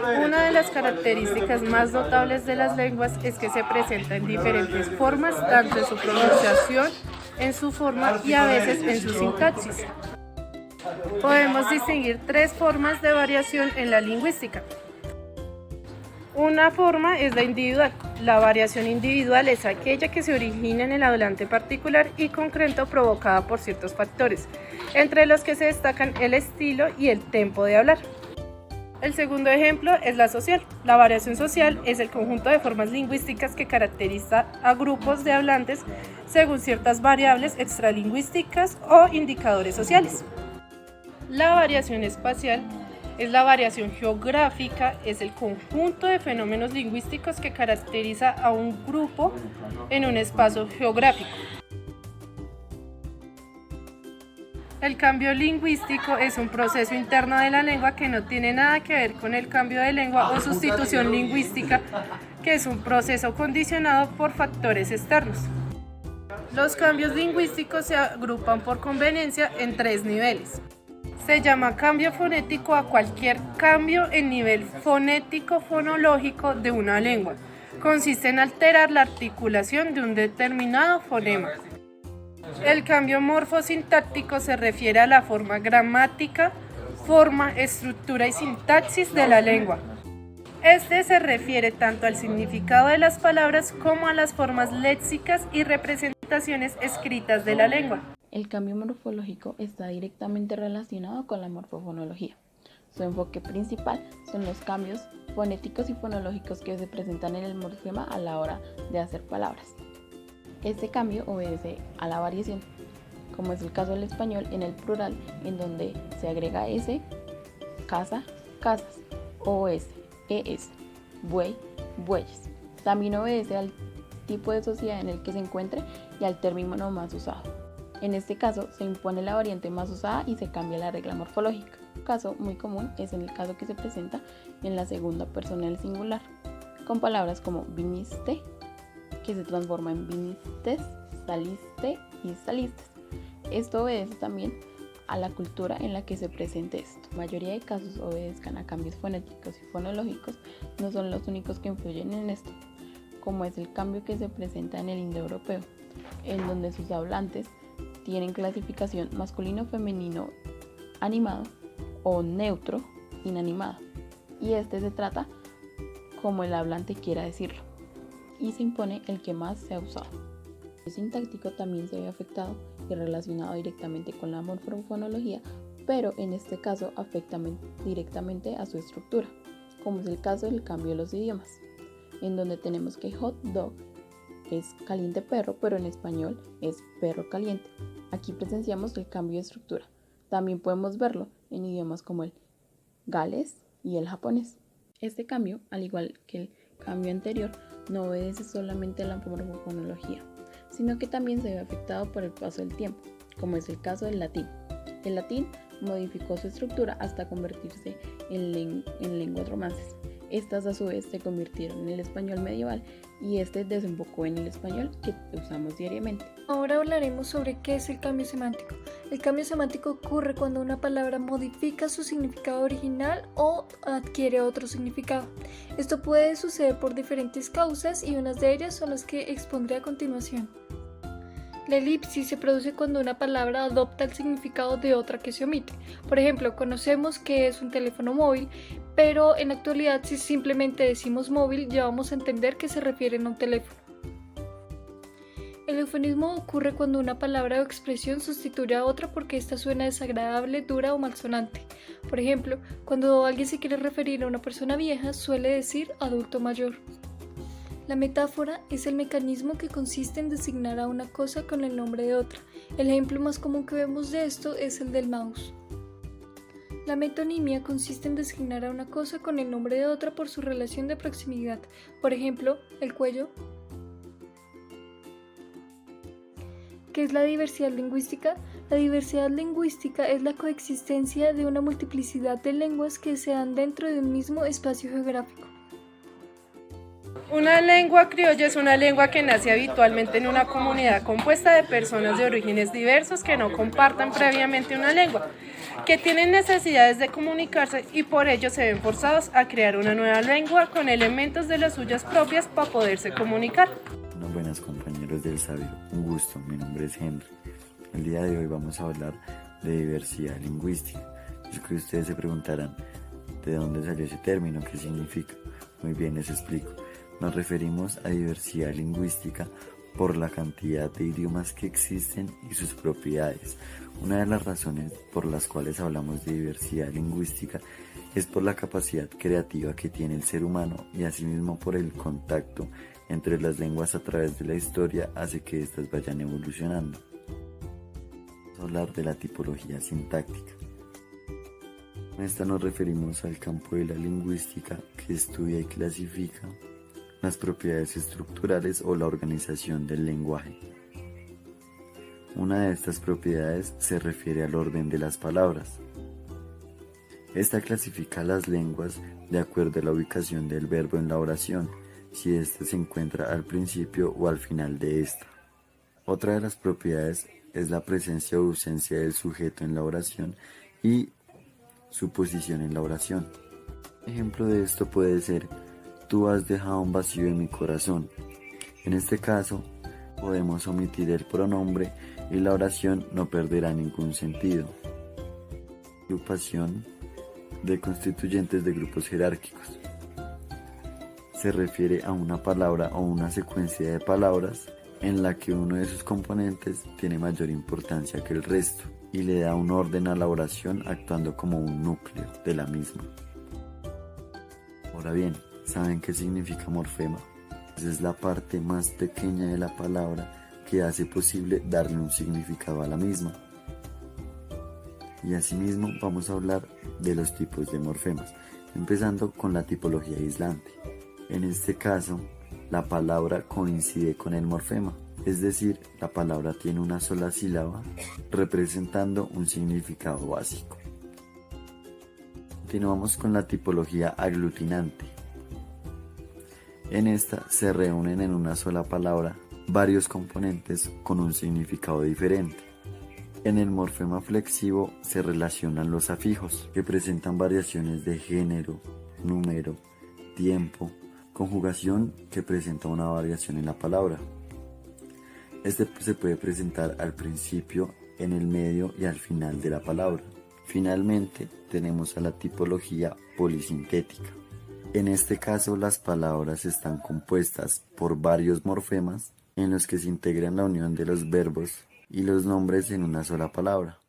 Una de las características más notables de las lenguas es que se presenta en diferentes formas, tanto en su pronunciación, en su forma y a veces en su sintaxis. Podemos distinguir tres formas de variación en la lingüística. Una forma es la individual. La variación individual es aquella que se origina en el hablante particular y concreto provocada por ciertos factores, entre los que se destacan el estilo y el tempo de hablar. El segundo ejemplo es la social. La variación social es el conjunto de formas lingüísticas que caracteriza a grupos de hablantes según ciertas variables extralingüísticas o indicadores sociales. La variación espacial es la variación geográfica, es el conjunto de fenómenos lingüísticos que caracteriza a un grupo en un espacio geográfico. El cambio lingüístico es un proceso interno de la lengua que no tiene nada que ver con el cambio de lengua o sustitución lingüística, que es un proceso condicionado por factores externos. Los cambios lingüísticos se agrupan por conveniencia en tres niveles. Se llama cambio fonético a cualquier cambio en nivel fonético-fonológico de una lengua. Consiste en alterar la articulación de un determinado fonema. El cambio morfosintáctico se refiere a la forma gramática, forma, estructura y sintaxis de la lengua. Este se refiere tanto al significado de las palabras como a las formas léxicas y representaciones escritas de la lengua. El cambio morfológico está directamente relacionado con la morfofonología. Su enfoque principal son los cambios fonéticos y fonológicos que se presentan en el morfema a la hora de hacer palabras. Este cambio obedece a la variación, como es el caso del español en el plural, en donde se agrega s, casa, casas, os, es, buey, bueyes. También obedece al tipo de sociedad en el que se encuentre y al término más usado. En este caso se impone la variante más usada y se cambia la regla morfológica. Un caso muy común es en el caso que se presenta en la segunda persona del singular, con palabras como viniste, que se transforma en vinistes, saliste y salistes. Esto obedece también a la cultura en la que se presente esto. La mayoría de casos obedezcan a cambios fonéticos y fonológicos, no son los únicos que influyen en esto, como es el cambio que se presenta en el indoeuropeo, en donde sus hablantes tienen clasificación masculino-femenino animado o neutro inanimado, y este se trata como el hablante quiera decirlo, y se impone el que más se ha usado. El sintáctico también se ve afectado y relacionado directamente con la morfofonología, pero en este caso afecta directamente a su estructura, como es el caso del cambio de los idiomas, en donde tenemos que hot dog es caliente perro, pero en español es perro caliente. Aquí presenciamos el cambio de estructura. También podemos verlo en idiomas como el galés y el japonés. Este cambio, al igual que el cambio anterior, no obedece solamente a la morfofonología, sino que también se ve afectado por el paso del tiempo, como es el caso del latín. El latín modificó su estructura hasta convertirse en lenguas romances. Estas a su vez se convirtieron en el español medieval y este desembocó en el español que usamos diariamente. Ahora hablaremos sobre qué es el cambio semántico. El cambio semántico ocurre cuando una palabra modifica su significado original o adquiere otro significado. Esto puede suceder por diferentes causas y unas de ellas son las que expondré a continuación. La elipsis se produce cuando una palabra adopta el significado de otra que se omite. Por ejemplo, conocemos que es un teléfono móvil, pero en la actualidad si simplemente decimos móvil ya vamos a entender que se refieren a un teléfono. El eufemismo ocurre cuando una palabra o expresión sustituye a otra porque ésta suena desagradable, dura o malsonante. Por ejemplo, cuando alguien se quiere referir a una persona vieja suele decir adulto mayor. La metáfora es el mecanismo que consiste en designar a una cosa con el nombre de otra. El ejemplo más común que vemos de esto es el del mouse. La metonimia consiste en designar a una cosa con el nombre de otra por su relación de proximidad. Por ejemplo, el cuello. ¿Qué es la diversidad lingüística? La diversidad lingüística es la coexistencia de una multiplicidad de lenguas que se dan dentro de un mismo espacio geográfico. Una lengua criolla es una lengua que nace habitualmente en una comunidad compuesta de personas de orígenes diversos que no compartan previamente una lengua. que tienen necesidades de comunicarse y por ello se ven forzados a crear una nueva lengua con elementos de las suyas propias para poderse comunicar. Bueno, buenas compañeros del Sabio, un gusto, mi nombre es Henry. El día de hoy vamos a hablar de diversidad lingüística. Yo creo que ustedes se preguntarán, ¿de dónde salió ese término? ¿Qué significa? Muy bien, les explico. Nos referimos a diversidad lingüística por la cantidad de idiomas que existen y sus propiedades. Una de las razones por las cuales hablamos de diversidad lingüística es por la capacidad creativa que tiene el ser humano y asimismo por el contacto entre las lenguas a través de la historia hace que éstas vayan evolucionando. Vamos a hablar de la tipología sintáctica. Con esta nos referimos al campo de la lingüística que estudia y clasifica las propiedades estructurales o la organización del lenguaje. Una de estas propiedades se refiere al orden de las palabras. Esta clasifica las lenguas de acuerdo a la ubicación del verbo en la oración, si éste se encuentra al principio o al final de esta. Otra de las propiedades es la presencia o ausencia del sujeto en la oración y su posición en la oración. Ejemplo de esto puede ser: tú has dejado un vacío en mi corazón. En este caso, podemos omitir el pronombre y la oración no perderá ningún sentido. Agrupación de constituyentes de grupos jerárquicos. Se refiere a una palabra o una secuencia de palabras en la que uno de sus componentes tiene mayor importancia que el resto y le da un orden a la oración actuando como un núcleo de la misma. Ahora bien, ¿saben qué significa morfema? Es la parte más pequeña de la palabra que hace posible darle un significado a la misma. Y asimismo vamos a hablar de los tipos de morfemas, empezando con la tipología aislante. En este caso, la palabra coincide con el morfema, es decir, la palabra tiene una sola sílaba representando un significado básico. Continuamos con la tipología aglutinante. En esta se reúnen en una sola palabra varios componentes con un significado diferente. En el morfema flexivo se relacionan los afijos, que presentan variaciones de género, número, tiempo, conjugación que presenta una variación en la palabra. Este se puede presentar al principio, en el medio y al final de la palabra. Finalmente, tenemos a la tipología polisintética. En este caso, las palabras están compuestas por varios morfemas en los que se integran la unión de los verbos y los nombres en una sola palabra.